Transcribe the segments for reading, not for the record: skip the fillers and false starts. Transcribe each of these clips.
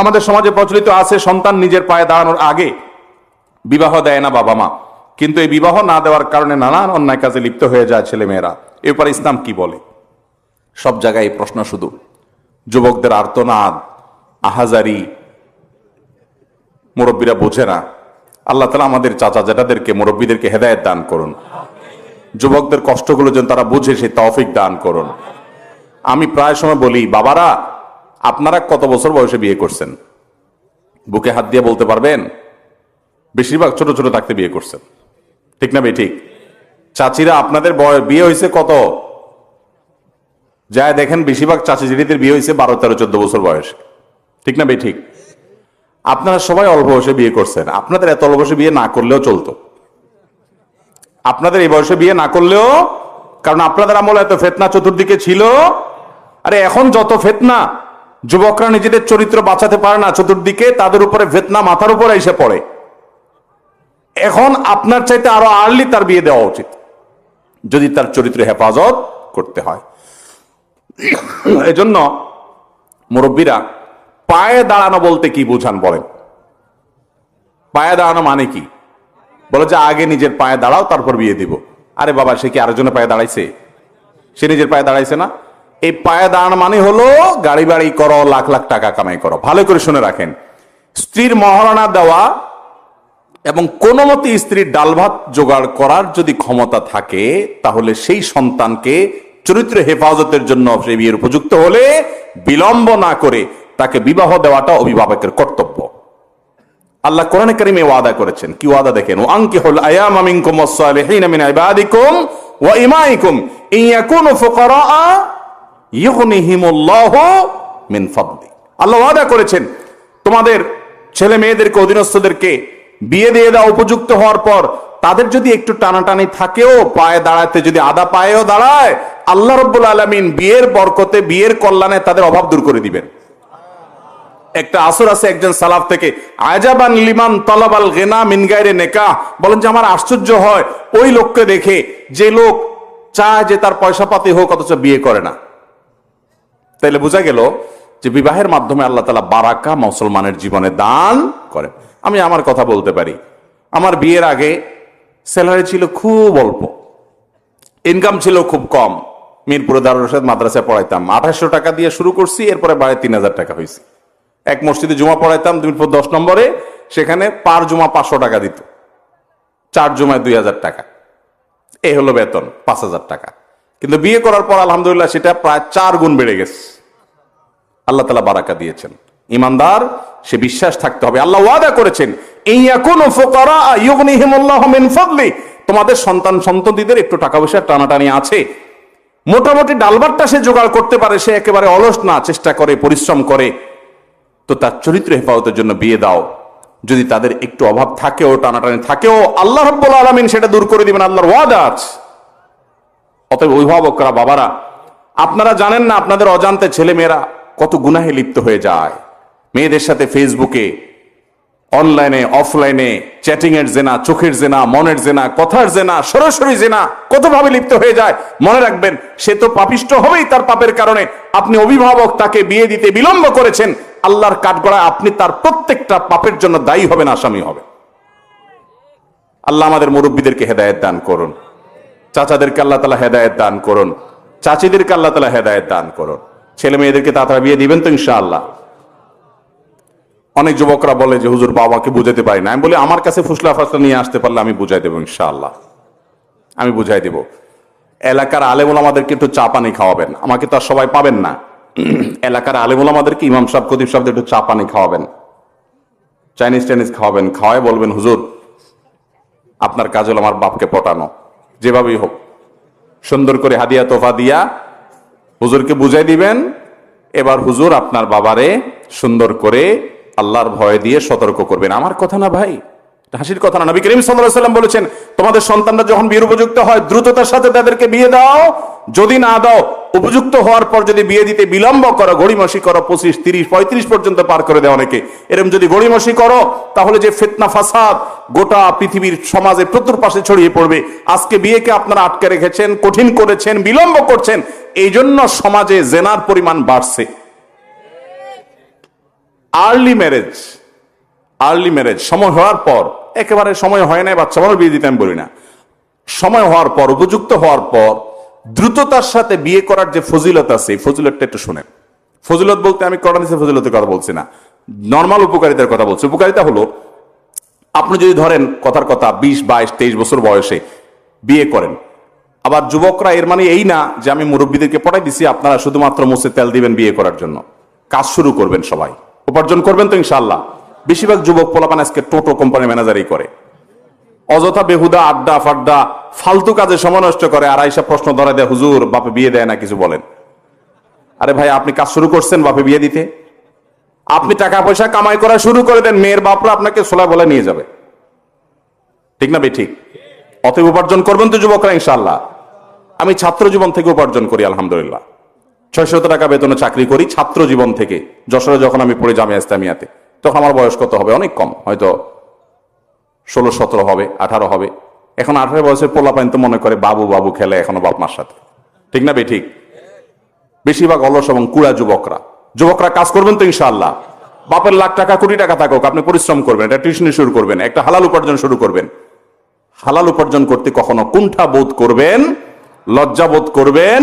আমাদের সমাজে প্রচলিত আছে সন্তান নিজের পায়ে দাঁড়ানোর আগে বিবাহ দেয় না বাবা মা, কিন্তু এই বিবাহ না দেওয়ার কারণে নানান অন্যায় কাজে লিপ্ত হয়ে যায় ছেলে মেয়েরা। এর উপর ইসলাম কি বলে? সব জায়গায় এই প্রশ্ন, শুধু যুবকদের আর্তনাদ, আহাজারি, মুরব্বীরা বোঝে না। আল্লাহ তাআলা আমাদের চাচা জেঠাদেরকে, মুরব্বীদেরকে হেদায়েত দান করুন, যুবকদের কষ্টগুলো যেন তারা বুঝে সেই তৌফিক দান করুন। আমি প্রায় সময় বলি, বাবারা আপনারা কত বছর বয়সে বিয়ে করছেন? বুকে হাত দিয়ে বলতে পারবেন? বেশিরভাগ ছোট ছোট থাকতে বিয়ে করছেন, ঠিক না ভাই? ঠিক। চাচিরা আপনাদের বিয়ে হয়েছে কত? যায় দেখেন বেশিরভাগ চাচি জিরিদের বিয়ে হয়েছে 12, 13, 14 বছর বয়সে, ঠিক না ভাই? ঠিক। আপনারা সবাই অল্প বয়সে বিয়ে করছেন। আপনাদের এত অল্প বয়সে বিয়ে না করলেও চলতো, আপনাদের এই বয়সে বিয়ে না করলেও, কারণ আপনাদের আমলে এত ফিতনা চতুর্দিকে ছিল। আরে এখন যত ফিতনা, যুবকরা নিজেদের চরিত্র বাঁচাতে পারে না, চতুর্দিকে তাদের উপরে ফিতনা মাথার উপরে এসে পড়ে। এখন আপনার চাইতে আরো আর্লি তার বিয়ে দেওয়া উচিত, যদি তার চরিত্র হেফাজত করতে হয়। এজন্য মুরব্বীরা পায়ে দাঁড়ানো বলতে কি বুঝান বলেন? পায়ে দাঁড়ানো মানে কি? বলে যে আগে নিজের পায়ে দাঁড়াও তারপর বিয়ে দিব। আরে বাবা, সে কি আরেকজনের পায়ে দাঁড়াইছে? সে নিজের পায়ে দাঁড়াইছে না। এই পায়ে দাঁড়ানো মানে হলো গাড়ি বাড়ি করো, লাখ লাখ টাকা কামাই করো। ভালো করে শুনে রাখেন, স্ত্রীর মহারণা দেওয়া এবং কোনো মতে স্ত্রীর ডাল ভাত জোগাড় করার যদি ক্ষমতা থাকে, তাহলে সেই সন্তানকে চরিত্র হেফাজতের জন্য সে বিয়ের উপযুক্ত হলে বিলম্ব না করে তাকে বিবাহ দেওয়াটা অভিভাবকের কর্তব্য। আল্লাহ কোরআনে কারিমে ওয়াদা করেছেন। কি ওয়াদা দেখেন? ওয়ানকিহুল আয়ামা মিনকুম ওয়াস-সালিহিনা মিন ইবাদিকুম ওয়া ইমাইকুম ইন ইয়াকুনু ফুকারা ইউগনিহিমুল্লাহু মিন ফাদলি। আল্লাহ ওয়াদা করেছেন তোমাদের ছেলে মেয়েদেরকে, অধীনস্থদেরকে বিয়ে দিয়ে দাও উপযুক্ত হওয়ার পর। তাদের যদি একটু টানাটানি থাকেও, পায়ে দাঁড়াতে যদি আদা পায়েও দাঁড়ায়, আল্লাহ রাব্বুল আলামিন বিয়ের বরকতে, বিয়ের কল্যাণে তাদের অভাব দূর করে দিবেন। একটা আসর আছে একজন সালাফ থেকে, আজাবান লিমান তালাবাল গিনা মিন গায়রি নিকাহ, বলেন যে আমার আশ্চর্য হয় ওই লোককে দেখে যে লোক চায় যে তার পয়সা পাতি হোক অথচ বিয়ে করে না। তাইলে বোঝা গেল যে বিবাহের মাধ্যমে আল্লাহ তাআলা বারাকা মুসলমানের জীবনে দান করেন। আমি আমার কথা বলতে পারি, আমার বিয়ের আগে স্যালারি ছিল খুব অল্প, ইনকাম ছিল খুব কম। মিরপুরে দারুল ইরশাদ মাদ্রাসায় পড়াইতাম, 2800 টাকা দিয়ে শুরু করছি, এরপরে বাড়ে 3000 টাকা হয়েছে। এক মসজিদে জুমা পড়াইতাম মিরপুর 10 নম্বরে, সেখানে পার জুমা 500 টাকা দিত, 4 জুমায় 2000 টাকা, এই হলো বেতন 5000 টাকা। কিন্তু বিয়ে করার পর আলহামদুলিল্লাহ সেটা প্রায় 4 গুণ বেড়ে গেছে। আল্লাহ তাআলা বারাকা দিয়েছেন। ইমানদার সে বিশ্বাস থাকতে হবে। আল্লাহ ওয়াদা করেছেন ইয়াকুনু ফুকারা ইউগনিহিমুল্লাহু মিন ফাদলি, তোমাদের সন্তান সন্ততিদের একটু টাকা পয়সা টানাটানি আছে, মোটামুটি ডালভাতটা সে জোগাড় করতে পারে, সে একেবারে অলস না, চেষ্টা করে, পরিশ্রম করে, তো তার চরিত্র হেফাজতের জন্য বিয়ে দাও। যদি তাদের একটু অভাব থাকেও, টানাটানি থাকেও, আল্লাহ রাব্বুল আলামিন সেটা দূর করে দিবেন, আল্লাহর ওয়াদা আছে। অতএব অভিভাবকরা, বাবারা, আপনারা জানেন না আপনাদের অজান্তে ছেলে মেয়েরা কত গুনাহে লিপ্ত হয়ে যায়। মেয়েদের সাথে ফেসবুকে, অনলাইনে, অফলাইনে চ্যাটিং এর জেনা, চোখের জেনা, মনের জেনা, কথার জেনা, সরাসরি জেনা কতভাবে লিপ্ত হয়ে যায়। মনে রাখবেন, সে তো পাপিষ্ট হবেই তার পাপের কারণে। আপনি অভিভাবক, তাকে বিয়ে দিতে বিলম্ব করেছেন, আল্লাহর কাঠগড়ায় আপনি তার প্রত্যেকটা পাপের জন্য দায়ী হবেন, আসামি হবেন। আল্লাহ আমাদের মুরব্বীদেরকে হেদায়েত দান করুন, চাচাদেরকে আল্লাহ তাআলা হেদায়েত দান করুন, চাচিদেরকে আল্লাহ তাআলা হেদায়েত দান করুন। ছেলে মেয়েদেরকে তাড়াতাড়ি বিয়ে দিবেন তো ইনশাআল্লাহ। অনেক যুবকরা বলে যে হুজুর বাবাকে বুঝাতে পারি না। আমি বলি আমার কাছে ফুসলা ফাসলা নিয়ে আসতে পারলে আমি বুঝাই দেবো ইনশাআল্লাহ, আমি বুঝাই দেব। এলাকার আলেম ওলামাদেরকে একটু চা পানি খাওয়াবেন, আমাকে তো আর সবাই পাবেন না। এলাকার আলেম ওলামাদেরকে, ইমাম সাহেব, খতিব সাহেবদের একটু চা পানি খাওয়াবেন, চাইনিজ টাইনিজ খাওয়াবেন, খাওয়ায় বলবেন হুজুর আপনার কাজ হলো আমার বাপকে পটানো, যেভাবেই হোক সুন্দর করে হাদিয়া তোফা দিয়া হুজুরকে বুঝাই দিবেন। এবার হুজুর আপনার বাবারে সুন্দর করে আল্লাহর ভয় দিয়ে সতর্ক করবেন। আমার কথা না ভাই, হাসির কথা না। নবী করিম সাল্লাল্লাহু আলাইহি ওয়াসাল্লাম বলেছেন, তোমাদের সন্তানরা যখন বিয়ের উপযুক্ত হয় দ্রুততার সাথে তাদেরকে বিয়ে দাও। যদি না দাও, উপযুক্ত হওয়ার পর যদি বিয়ে দিতে বিলম্ব করো, গড়িমসি করো, 25, 30, 35 পর্যন্ত পার করে দেয় অনেকে, এরকম যদি গড়িমসি করো, তাহলে যে ফিতনা ফাসাদ গোটা পৃথিবীর সমাজে প্রচুর পাশে ছড়িয়ে পড়বে। আজকে বিয়েকে আপনারা আটকে রেখেছেন, কঠিন করেছেন, বিলম্ব করছেন, এই জন্য সমাজে জেনার পরিমাণ বাড়ছে। আর্লি ম্যারেজ সময় হওয়ার পর, একেবারে সময় হয় নাই বাচ্চা মানুষ বিয়ে দিতে আমি বলি না, সময় হওয়ার পর, উপযুক্ত হওয়ার পর দ্রুততার সাথে বিয়ে করার যে ফজিলত আছে, এই ফজিলতটা একটু শুনেন। ফজিলত বলতে আমি কোরআন হাদিসের ফজিলতের কথা বলছি না, নর্মাল উপকারিতার কথা বলছি। উপকারিতা হলো, আপনি যদি ধরেন কথার কথা 20, 22, 23 বছর বয়সে বিয়ে করেন, আবার যুবকরা, এর মানে এই না যে আমি মুরব্বীদেরকে পড়াই দিছি আপনারা শুধুমাত্র মুছে তেল দিবেন বিয়ে করার জন্য। কাজ শুরু করবেন, সবাই উপার্জন করবেন তো ইনশাআল্লাহ। বেশিরভাগ যুবক পোলাপান আজকে টোটো কোম্পানি ম্যানেজারই করে, অযথা বেহুদা আড্ডা ফাড্ডা ফালতু কাজে সময় নষ্ট করে, আর আইসা প্রশ্ন ধরা দেয়, হুজুর বাপে বিয়ে দেয় না, কিছু বলেন। আরে ভাই, আপনি কাজ শুরু করছেন বাপে বিয়ে দিতে? আপনি টাকা পয়সা কামাই করা শুরু করে দেন, মেয়ের বাপরা আপনাকে সোলা বলে নিয়ে যাবে। ঠিক না ভাই? ঠিক। অতএব উপার্জন করবেন তো যুবকরা ইনশাআল্লাহ। আমি ছাত্র জীবন থেকে উপার্জন করি আলহামদুলিল্লাহ, 600 টাকা বেতনে চাকরি করি ছাত্র জীবন থেকে। যশোরে যখন আমি পড়ি জামিয়া ইসলামিয়াতে, তখন আমার বয়স কত হবে? অনেক কম, হয়তো 16, 17 হবে, 18 হবে। এখন 18 বয়সের পোলাপাইন তো মনে করে বাবু বাবু খেলে এখনো বাপ মার সাথে। ঠিক না ভাই? ঠিক। বেশিরভাগ অলস এবং কুড়া যুবকরা কাজ করবেন তো ইনশাআল্লাহ। বাপের লাখ টাকা কোটি টাকা থাকুক, আপনি পরিশ্রম করবেন, একটা টিউশনি শুরু করবেন, একটা হালাল উপার্জন শুরু করবেন। হালাল উপার্জন করতে কখনো কুণ্ঠা বোধ করবেন, লজ্জা বোধ করবেন,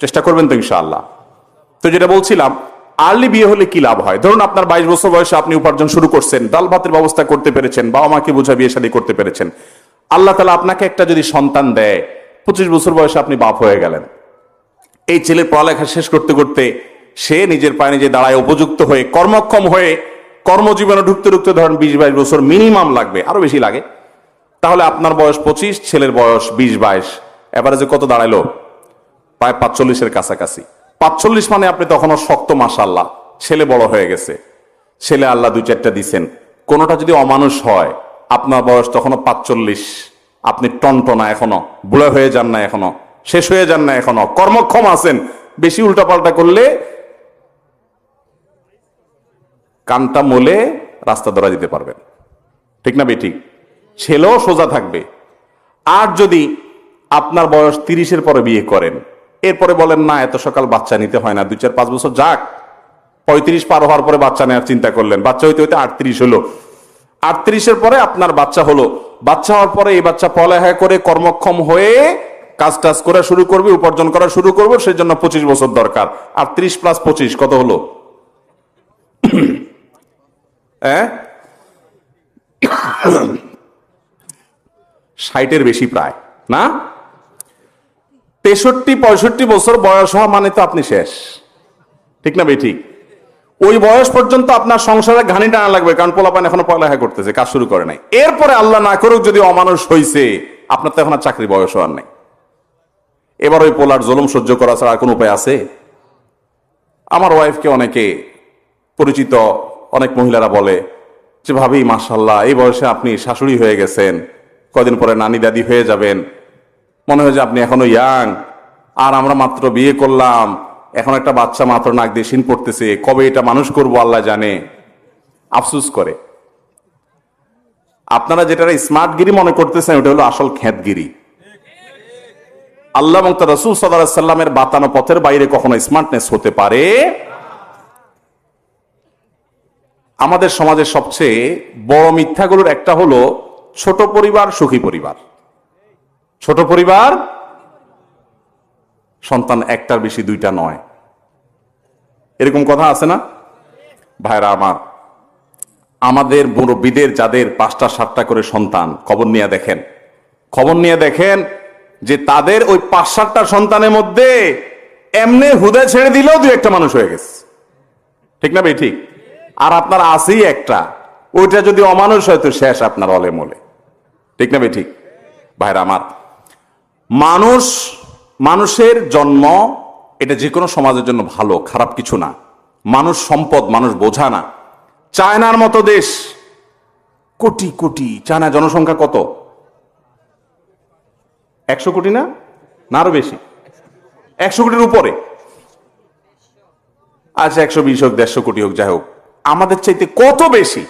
চেষ্টা করবেন তো ইনশাআল্লাহ। তো যেটা বলছিলাম, আর্লি বিয়ে হলে কি লাভ হয়? ধরুন আপনার 22 বছর বয়সে আপনি উপার্জন শুরু করছেন, ডাল ভাতের ব্যবস্থা করতে পেরেছেন, বাবা মাকে বোঝা বিয়ে শাদী করতে পেরেছেন। আল্লাহ তাআলা আপনাকে একটা যদি সন্তান দেয়, 25 বছর বয়সে আপনি বাপ হয়ে গেলেন। এই ছেলের পড়ালেখা শেষ করতে করতে সে নিজের পায়ে নিজে দাঁড়ায়, উপযুক্ত হয়ে কর্মক্ষম হয়ে কর্মজীবনে ঢুকতে ঢুকতে ধরেন 20-22 বছর মিনিমাম লাগবে, আরো বেশি লাগে। তাহলে আপনার বয়স 25, ছেলের বয়স 20-22, এভারেজে কত দাঁড়াইলো? প্রায় 45-এর কাছাকাছি। 45 মানে আপনি তখনও শক্ত, মাশাআল্লাহ, ছেলে বড় হয়ে গেছে, ছেলে আল্লাহ 2-4টা দিচ্ছেন। কোনোটা যদি অমানুষ হয়, আপনার বয়স তখনও 45, আপনি টনটনা এখনো, বুড়া হয়ে যান না এখনো, শেষ হয়ে যান না এখনো, কর্মক্ষম আছেন। বেশি উল্টাপাল্টা করলে কানটা মোলে রাস্তা ধরা দিতে পারবেন। ঠিক না ভাই? ঠিক। ছেলেও সোজা থাকবে। আর যদি আপনার বয়স 30-এর পরে বিয়ে করেন, এরপরে বলেন না এত সকাল বাচ্চা নিতে হয় না, 2-4-5 বছর যাক, 35 পার হওয়ার পরে বাচ্চা নেওয়ার চিন্তা করলেন, বাচ্চা হইতে হইতে 38 হলো, 38-এর পরে আপনার বাচ্চা হলো, বাচ্চা হওয়ার পরে এই বাচ্চা পড়ালেখা করে কর্মক্ষম হয়ে কাজ টাজ করা শুরু করবে, উপার্জন করা শুরু করবে, সেই জন্য 25 বছর দরকার। আর 30 + 25 কত হলো? 60-এর বেশি প্রায়, না? 63-65 বছর বয়স হওয়া মানে তো আপনি শেষ। ঠিক না ভাই? ঠিক। ওই বয়স পর্যন্ত আপনার সংসারে ঘানি টানা লাগবে, কারণ পোলাপান এখনো পড়ালেখা করতেছে, কাজ শুরু করে নাই। এরপরে আল্লাহ না করুক যদি অমানুষ হইছে, আপনার তো এখন আর চাকরি বয়স হওয়ার নাই। এবার ওই পোলার জুলুম সহ্য করা ছাড়া আর কোন উপায় আছে? আমার ওয়াইফকে অনেকে পরিচিত অনেক মহিলারা বলে যে, ভাবি মাশাআল্লাহ, এই বয়সে আপনি শাশুড়ি হয়ে গেছেন, কদিন পরে নানি দাদি হয়ে যাবেন, মনে হয় যে আপনি এখনো ইয়াং, আর আমরা মাত্র বিয়ে করলাম, এখন একটা বাচ্চা মাত্র নাক দিয়ে শিন পড়তেছে, কবে এটা মানুষ করবো আল্লাহ জানে। আফসুস করে। আপনারা যেটা স্মার্টগিরি মনে করতেছেন, ওটা হলো আসল খেতগিরি। আল্লাহ এবং তার রাসূল সাল্লাল্লাহু আলাইহি সাল্লামের বাতানো পথের বাইরে কখনো স্মার্টনেস হতে পারে। আমাদের সমাজের সবচেয়ে বড় মিথ্যাগুলোর একটা হলো ছোট পরিবার সুখী পরিবার। ছোট পরিবার, সন্তান একটার বেশি, 2টা নয়, এরকম কথা আছে না ভাইরা আমার? আমাদের মুরব্বীদের যাদের 5টা 7টা করে সন্তান, খবর নিয়ে দেখেন যে তাদের ওই 5-7টা সন্তানের মধ্যে এমনি হুদা ছেড়ে দিলেও 2-1টা মানুষ হয়ে গেছে। ঠিক না ভাই? ঠিক। আর আপনার আছেই একটা, ওইটা যদি অমানুষ হয় তো শেষ আপনার অলে মলে। ঠিক না ভাই? ঠিক। ভাইরা আমার, মানুষের জন্ম এটা যে কোনো সমাজের জন্য ভালো, খারাপ কিছু না। মানুষ সম্পদ, মানুষ বোঝা না। চায়নার মতো দেশ, কোটি কোটি, চায়না জনসংখ্যা কত? 100 কোটি না? না আরো বেশি, 100 কোটির উপরে। আচ্ছা 120 হোক, 150 কোটি হোক, যাই হোক, আমাদের চাইতে কত বেশি।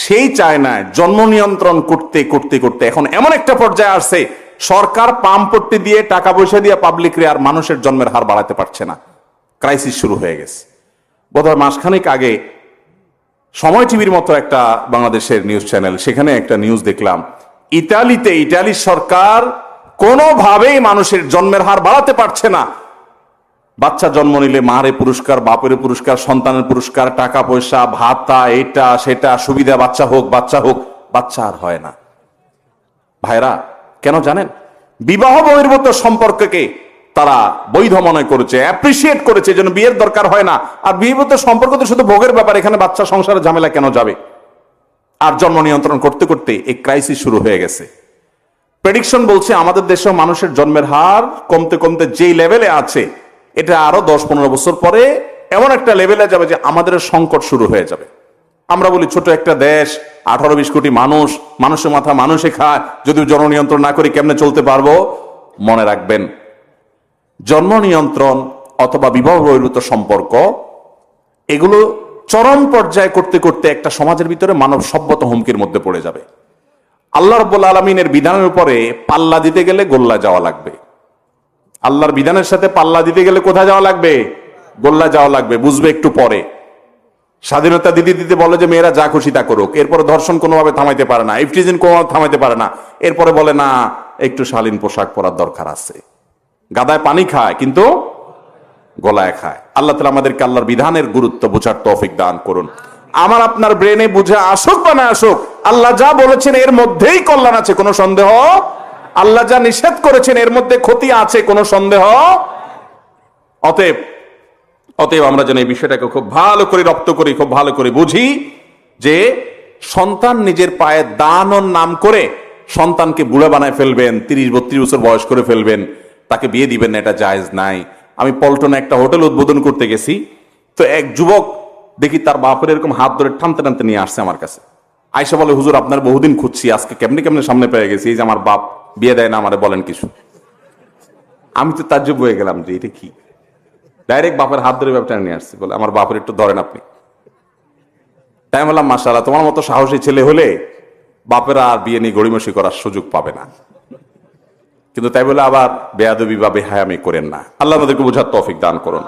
সেই চায়নায় জন্ম নিয়ন্ত্রণ করতে করতে করতে এখন এমন একটা পর্যায়ে আসছে, সরকার পাম্পট্টি দিয়ে, টাকা পয়সা দিয়ে পাবলিক রে আর মানুষের জন্মের হার বাড়াতে পারছে না। ক্রাইসিস শুরু হয়ে গেছে। বোধহয় মাসখানেক আগে সময় টিভির মতো একটা বাংলাদেশের নিউজ চ্যানেল, সেখানে একটা নিউজ দেখলাম, ইটালির সরকার কোনোভাবেই মানুষের জন্মের হার বাড়াতে পারছে না। বাচ্চা জন্ম নিলে মারে পুরস্কার, বাপের পুরস্কার, সন্তানের পুরস্কার, টাকা পয়সা, ভাতা, এটা সেটা, সুবিধা, বাচ্চা হোক, বাচ্চা আর হয় না। ভাইরা, কেন জানেন? বিবাহ বহির্ভূত সম্পর্ককে তারা বৈধ মনে করেছে, অ্যাপ্রিসিয়েট করেছে, যেন বিয়ের দরকার হয় না। আর বিবাহিত সম্পর্ক তো শুধু ভোগের ব্যাপার, এখানে বাচ্চা সংসারের ঝামেলা কেন যাবে? আর জন্ম নিয়ন্ত্রণ করতে করতে এই ক্রাইসিস শুরু হয়ে গেছে। প্রেডিকশন বলছে আমাদের দেশে মানুষের জন্মের হার কমতে কমতে যেই লেভেলে আছে, এটা আরো 10-15 বছর পরে এমন একটা লেভেলে যাবে যে আমাদের সংকট শুরু হয়ে যাবে। আমরা বলি ছোট একটা দেশ, 18-20 কোটি মানুষ, মানুষের মাথা মানুষে খায়, যদি জন্ম নিয়ন্ত্রণ না করি কেমনে চলতে পারবো? মনে রাখবেন, জন্ম নিয়ন্ত্রণ অথবা বিবাহ বহির্ভূত সম্পর্ক, এগুলো চরম পর্যায়ে করতে করতে একটা সমাজের ভিতরে মানব সভ্যত হুমকির মধ্যে পড়ে যাবে। আল্লাহ রাব্বুল আলামিনের বিধানের উপরে পাল্লা দিতে গেলে গোল্লা যাওয়া লাগবে। আল্লাহর বিধানের সাথে পাল্লা দিতে গেলে কোথায় যাওয়া লাগবে? গোল্লা যাওয়া লাগবে। বুঝবে একটু পরে। স্বাধীনতা দিতে দিতে বলে যে মেয়েরা যা খুশি তা করুক, এরপরে ধর্ষণ কোনোভাবে থামাইতে পারে না, ইফটিজিং কোনোভাবে থামাইতে পারে না, এরপরে বলে না একটু শালীন পোশাক পরার দরকার আছে। গাদায় পানি খায় কিন্তু গলায় খায়। আল্লাহ তাআলা আমাদেরকে আল্লাহর বিধানের গুরুত্ব বোঝার তৌফিক দান করুন। আমার আপনার ব্রেনে বুঝে আসুক বা না আসুক, আল্লাহ যা বলেছেন এর মধ্যেই কল্যাণ আছে, কোনো সন্দেহ। আল্লাহ যা নিষেধ করেছেন এর মধ্যে ক্ষতি আছে, কোনো সন্দেহ। অতএব আমরা যেন এই বিষয়টাকে খুব ভালো করে রপ্ত করি, খুব ভালো করে বুঝি যে সন্তান নিজের পায়ে দানোর নাম করে সন্তানকে বুড়া বানায় ফেলবেন, 30-32 বছর বয়স করে ফেলবেন, তাকে বিয়ে দিবেন না, এটা জায়েজ নাই। আমি পল্টনে একটা হোটেল উদ্বোধন করতে গেছি, তো এক যুবক দেখি তার বাপের এরকম হাত ধরে টানতে টানতে নিয়ে আসছে আমার কাছে। আয়সা বলে, হুজুর আপনার বহুদিন খুঁজছি, আজকে কেমনে কেমনে সামনে পেয়ে গেছি, এই যে আমার বাপ বিয়ে দেয় না আমারে, বলেন কিছু। আমি তো তাজ্জব হয়ে গেলাম যে এটা কি, ডাইরেক্ট বাপের হাত ধরে ব্যাপারটা নিয়ে আসছে। বলে আমার বাপের একটু ধরেন আপনি। তাই বললাম, মাশাআল্লাহ, তোমার মতো সাহসী ছেলে হলে বাপেরা আর বিয়ে নিয়ে গড়িমসি করার সুযোগ পাবে না। কিন্তু তাই বলে আবার বেয়াদবি বা বেহায়ামি করেন না। আল্লাহ আমাদেরকে বোঝার তৌফিক দান করুন।